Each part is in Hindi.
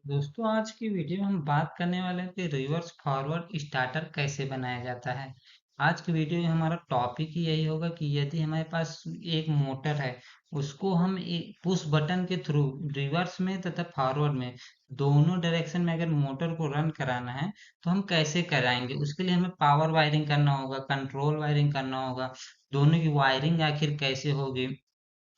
दोस्तों आज की वीडियो में हम बात करने वाले हैं कि रिवर्स फॉरवर्ड स्टार्टर कैसे बनाया जाता है। आज की वीडियो में हमारा टॉपिक ही यही होगा कि यदि हमारे पास एक मोटर है, उसको हम पुश बटन के थ्रू रिवर्स में तथा फॉरवर्ड में दोनों डायरेक्शन में अगर मोटर को रन कराना है तो हम कैसे कराएंगे। उसके लिए हमें पावर वायरिंग करना होगा, कंट्रोल वायरिंग करना होगा। दोनों की वायरिंग आखिर कैसे होगी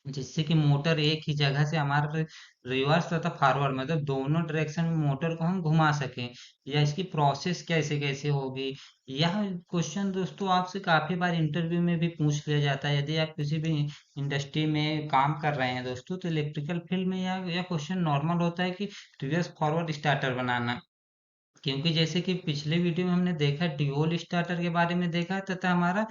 जिससे कि मोटर एक ही जगह से हमारे रिवर्स तथा फॉरवर्ड मतलब दोनों डायरेक्शन में मोटर को हम घुमा सकें, या इसकी प्रोसेस कैसे कैसे होगी। यह क्वेश्चन दोस्तों आपसे काफी बार इंटरव्यू में भी पूछ लिया जाता है। यदि आप किसी भी इंडस्ट्री में काम कर रहे हैं दोस्तों, तो इलेक्ट्रिकल फील्ड में यह क्वेश्चन नॉर्मल होता है कि रिवर्स फॉरवर्ड स्टार्टर बनाना। क्योंकि जैसे कि पिछले वीडियो में हमने देखा ड्यूल स्टार्टर के बारे में देखा तथा हमारा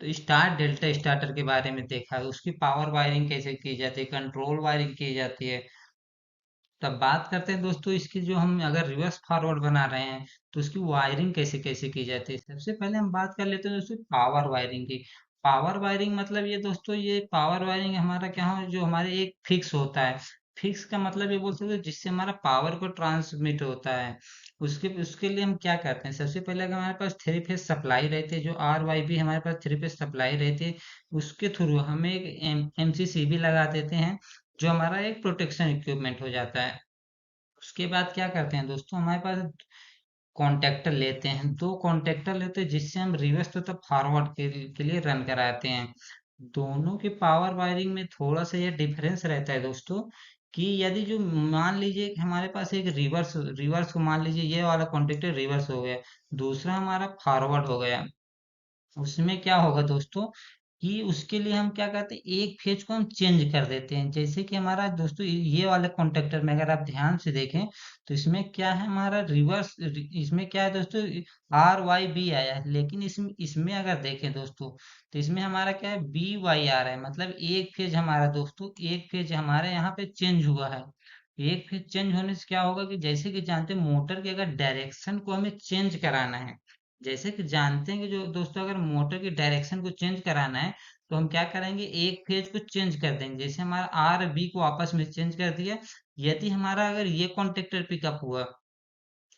तो स्टार डेल्टा स्टार्टर के बारे में देखा है, उसकी पावर वायरिंग कैसे की जाती है, कंट्रोल वायरिंग की जाती है। तब बात करते हैं दोस्तों इसकी, जो हम अगर रिवर्स फॉरवर्ड बना रहे हैं तो उसकी वायरिंग कैसे कैसे की जाती है। सबसे पहले हम बात कर लेते हैं दोस्तों पावर वायरिंग की। पावर वायरिंग मतलब ये दोस्तों, ये पावर वायरिंग हमारा क्या हो, जो हमारे एक फिक्स होता है। फिक्स का मतलब ये बोल सकते हो जिससे हमारा पावर को ट्रांसमिट होता है। उसके उसके लिए हम क्या करते हैं, सबसे पहले अगर हमारे पास थ्री फेज सप्लाई रहती है, जो आर वाई बी हमारे पास थ्री फेज सप्लाई रहती है, उसके थ्रू हम एक एमसीसीबी लगा देते हैं, जो हमारा एक प्रोटेक्शन इक्विपमेंट हो जाता है। उसके बाद क्या करते हैं दोस्तों, हमारे पास कॉन्टेक्टर लेते हैं, दो कॉन्टेक्टर लेते हैं जिससे हम रिवर्स तथा फॉरवर्ड के लिए रन कराते हैं। दोनों की पावर वायरिंग में थोड़ा सा ये डिफरेंस रहता है दोस्तों, कि यदि जो मान लीजिए कि हमारे पास एक रिवर्स रिवर्स को मान लीजिए ये वाला कॉन्टेक्टर रिवर्स हो गया, दूसरा हमारा फॉरवर्ड हो गया। उसमें क्या होगा दोस्तों, कि उसके लिए हम क्या करते हैं, एक फेज को हम चेंज कर देते हैं। जैसे कि हमारा दोस्तों ये वाले कॉन्टेक्टर में अगर आप ध्यान से देखें तो इसमें क्या है, हमारा रिवर्स, इसमें क्या है दोस्तों, आर वाई बी आया है, लेकिन इसमें इसमें अगर देखें दोस्तों तो इसमें हमारा क्या है, बी वाई आ रहा है। मतलब एक फेज हमारा दोस्तों, एक फेज हमारे यहाँ पे चेंज हुआ है। एक फेज चेंज होने से क्या होगा कि जैसे कि जानते हैं मोटर के अगर डायरेक्शन को हमें चेंज कराना है, जैसे कि जानते हैं कि जो दोस्तों अगर मोटर की डायरेक्शन को चेंज कराना है तो हम क्या करेंगे, एक फेज को चेंज कर देंगे। जैसे हमारा आर बी को आपस में चेंज कर दिया। यदि हमारा अगर ये कॉन्टेक्टर पिकअप हुआ,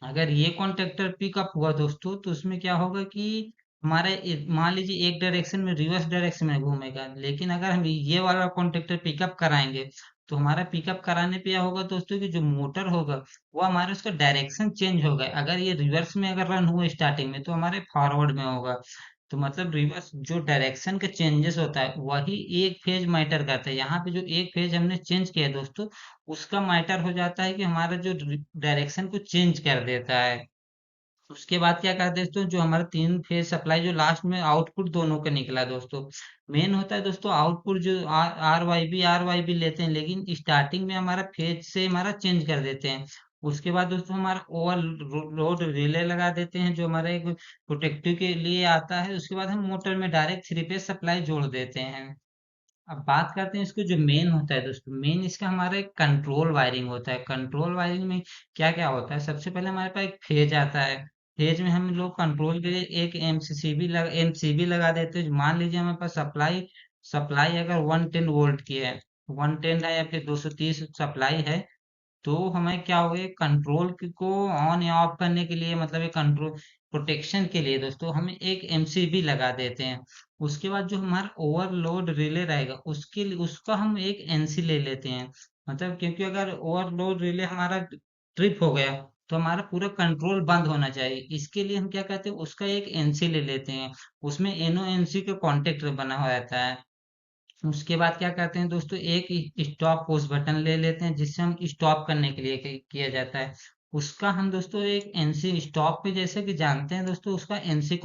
अगर ये कॉन्टेक्टर पिकअप हुआ दोस्तों, तो उसमें क्या होगा कि हमारे मान लीजिए एक डायरेक्शन में रिवर्स डायरेक्शन में घूमेगा, लेकिन अगर हम ये वाला कॉन्टेक्टर पिकअप कराएंगे तो हमारा पिकअप कराने पे क्या होगा दोस्तों, कि जो मोटर होगा वो हमारे उसका डायरेक्शन चेंज होगा। अगर ये रिवर्स में अगर रन हुआ स्टार्टिंग में, तो हमारे फॉरवर्ड में होगा। तो मतलब रिवर्स जो डायरेक्शन का चेंजेस होता है वही एक फेज मैटर करता है। यहाँ पे जो एक फेज हमने चेंज किया है दोस्तों, उसका मैटर हो जाता है कि हमारा जो डायरेक्शन को चेंज कर देता है। उसके बाद क्या करते हैं दोस्तों, जो हमारा तीन फेज सप्लाई जो लास्ट में आउटपुट दोनों का निकला दोस्तों, मेन होता है दोस्तों आउटपुट जो आर वाई बी लेते हैं, लेकिन स्टार्टिंग में हमारा फेज से हमारा चेंज कर देते हैं। उसके बाद दोस्तों हमारा ओवरलोड रिले लगा देते हैं, जो हमारा एक प्रोटेक्टिव के लिए आता है। उसके बाद हम मोटर में डायरेक्ट थ्री फेज सप्लाई जोड़ देते हैं। अब बात करते हैं इसको, जो मेन होता है दोस्तों, मेन इसका हमारा एक कंट्रोल वायरिंग होता है। कंट्रोल वायरिंग में क्या क्या होता है, सबसे पहले हमारे पास एक फेज आता है। फेज में हम लोग कंट्रोल के लिए एक एमसीबी लगा देते हैं। मान लीजिए हमारे पास सप्लाई सप्लाई अगर 110 वोल्ट की है, 110 है या फिर 230 सप्लाई है, तो हमें क्या हो गया, कंट्रोल को ऑन या ऑफ करने के लिए, मतलब ये कंट्रोल प्रोटेक्शन के लिए दोस्तों हमें एक एमसीबी लगा देते हैं। उसके बाद जो हमारा ओवरलोड रिले रहेगा उसके लिए उसका हम एक एनसी ले लेते हैं। मतलब क्योंकि अगर ओवरलोड रिले हमारा ट्रिप हो गया तो हमारा पूरा कंट्रोल बंद होना चाहिए। इसके लिए हम क्या कहते हैं, उसका एक एनसी ले लेते हैं। उसमें एनओ एनसी का कॉन्टेक्ट बना हुआ रहता है। उसके बाद क्या करते हैं दोस्तों, एक स्टॉप पुश बटन ले लेते हैं जिससे हम स्टॉप करने के लिए किया जाता है। उसका हम दोस्तों एक एनसी स्टॉप पे जैसे कि जानते हैं दोस्तों, उसका एनसी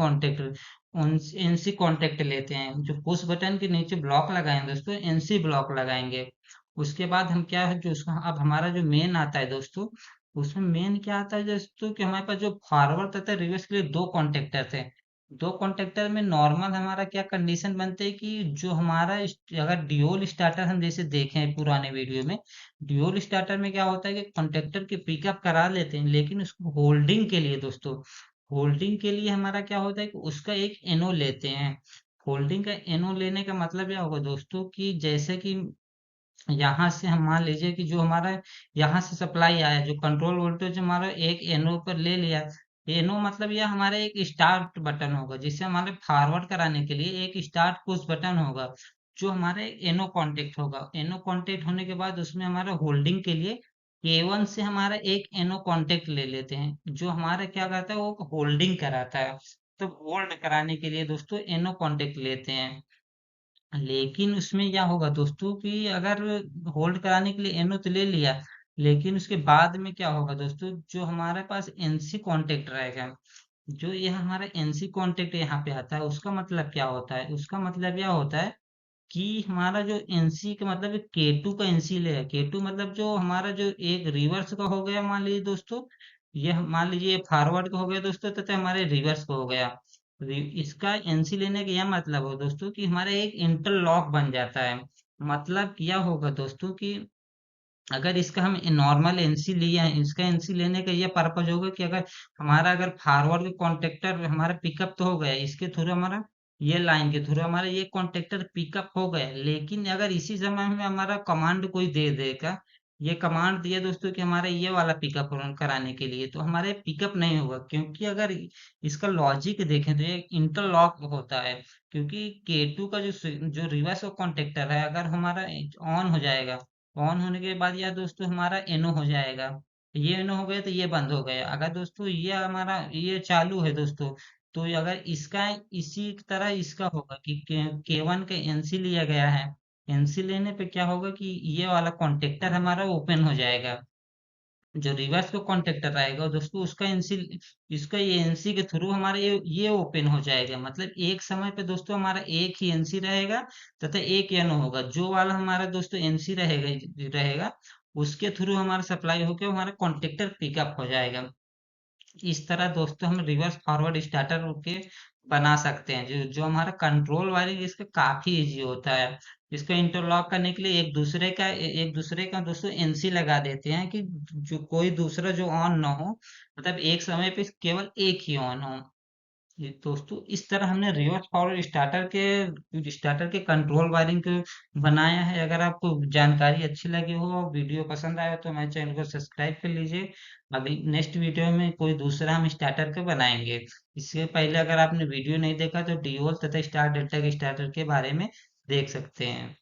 कॉन्टेक्ट लेते हैं। जो पुश बटन के नीचे ब्लॉक लगाएंगे दोस्तों, एनसी ब्लॉक लगाएंगे। उसके बाद हम क्या है, जो उसका अब हमारा जो मेन आता है दोस्तों, उसमें मेन क्या आता है दोस्तों, कि हमारे पास जो फॉरवर्ड तथा रिवर्स के लिए दो कॉन्टेक्टर थे। दो कॉन्टेक्टर में नॉर्मल हमारा क्या कंडीशन बनते हैं, कि जो हमारा अगर ड्यूल स्टार्टर हम जैसे देखें पुराने वीडियो में, ड्यूल स्टार्टर में क्या होता है कि कॉन्टेक्टर के पिकअप करा लेते हैं, लेकिन उसको होल्डिंग के लिए दोस्तों, होल्डिंग के लिए हमारा क्या होता है कि उसका एक एनो लेते हैं। होल्डिंग का एनो लेने का मतलब क्या होगा दोस्तों, कि जैसे कि यहाँ से हम मान लीजिए कि जो हमारा यहाँ से सप्लाई आया, जो कंट्रोल वोल्टेज हमारा एक एनो पर ले लिया। एनो मतलब यह हमारा एक स्टार्ट बटन होगा, जिससे हमारे फॉरवर्ड कराने के लिए एक स्टार्ट पुश बटन होगा, जो हमारे एनो कांटेक्ट होगा। एनो कांटेक्ट होने के बाद उसमें हमारा होल्डिंग के लिए K1 से हमारा एक एनो कांटेक्ट ले लेते हैं, जो हमारा क्या करता है, वो होल्डिंग कराता है। तो होल्ड कराने के लिए दोस्तों एनो कांटेक्ट लेते हैं। लेकिन उसमें क्या होगा दोस्तों कि अगर होल्ड कराने के लिए एनो तो ले लिया, लेकिन उसके बाद में क्या होगा दोस्तों, जो हमारे पास एनसी कांटेक्ट रहेगा, जो ये हमारा एनसी कांटेक्ट यहाँ पे आता है, उसका मतलब क्या होता है, उसका मतलब यह होता है कि हमारा जो एनसी का मतलब K2 का एनसी ले है। K2 मतलब जो हमारा जो एक रिवर्स का हो गया, मान लीजिए दोस्तों, ये मान लीजिए फॉरवर्ड का हो गया दोस्तों, तथा हमारे रिवर्स का हो गया। इसका एनसी लेने का यह मतलब हो दोस्तों कि हमारा एक इंटरलॉक बन जाता है। मतलब क्या होगा दोस्तों कि अगर इसका हम नॉर्मल एनसी लिया है, इसका एनसी लेने का यह पर्पज होगा कि अगर हमारा अगर फॉरवर्ड कॉन्टेक्टर हमारा पिकअप तो हो गया, इसके थ्रू हमारा ये लाइन के थ्रू हमारा ये कॉन्टेक्टर पिकअप हो गया, लेकिन अगर इसी समय में हमारा कमांड कोई दे देगा, ये कमांड दिया दोस्तों कि हमारा ये वाला पिकअप कराने के लिए, तो हमारे पिकअप नहीं होगा, क्योंकि अगर इसका लॉजिक देखें तो ये इंटरलॉक होता है। क्योंकि K2 का जो रिवर्स कॉन्टेक्टर है, अगर हमारा ऑन हो जाएगा, ऑन होने के बाद यह दोस्तों हमारा एनो हो जाएगा। ये एनो हो गया तो ये बंद हो गया। अगर दोस्तों ये हमारा ये चालू है दोस्तों, तो अगर इसका इसी तरह इसका होगा कि K1 का एनसी लिया गया है, एनसी लेने पे क्या होगा कि ये वाला कॉन्टेक्टर हमारा ओपन हो जाएगा। जो रिवर्स को कॉन्टेक्टर रहेगा दोस्तों, उसका एनसी, इसका ये एनसी के थ्रू हमारा ये ओपन हो जाएगा। मतलब एक समय पे दोस्तों हमारा एक ही एनसी रहेगा, तथा एक एनो होगा। जो वाला हमारा दोस्तों एनसी रहेगा रहेगा उसके थ्रू हमारा सप्लाई होकर हमारा कॉन्टेक्टर पिकअप हो जाएगा। इस तरह दोस्तों हम रिवर्स फॉरवर्ड स्टार्टर के बना सकते हैं, जो जो हमारा कंट्रोल वायरिंग इसका काफी इजी होता है। इसको इंटरलॉक करने के लिए एक दूसरे का दोस्तों एनसी लगा देते हैं कि जो कोई दूसरा जो ऑन ना हो, मतलब एक समय पे केवल एक ही ऑन हो। जी दोस्तों, इस तरह हमने रिवर्स पावर स्टार्टर के कंट्रोल वायरिंग को बनाया है। अगर आपको जानकारी अच्छी लगी हो, वीडियो पसंद आया तो हमारे चैनल को सब्सक्राइब कर लीजिए। अभी नेक्स्ट वीडियो में कोई दूसरा हम स्टार्टर के बनाएंगे। इससे पहले अगर आपने वीडियो नहीं देखा तो डीओल तथा स्टार डेल्टा के स्टार्टर के बारे में देख सकते हैं।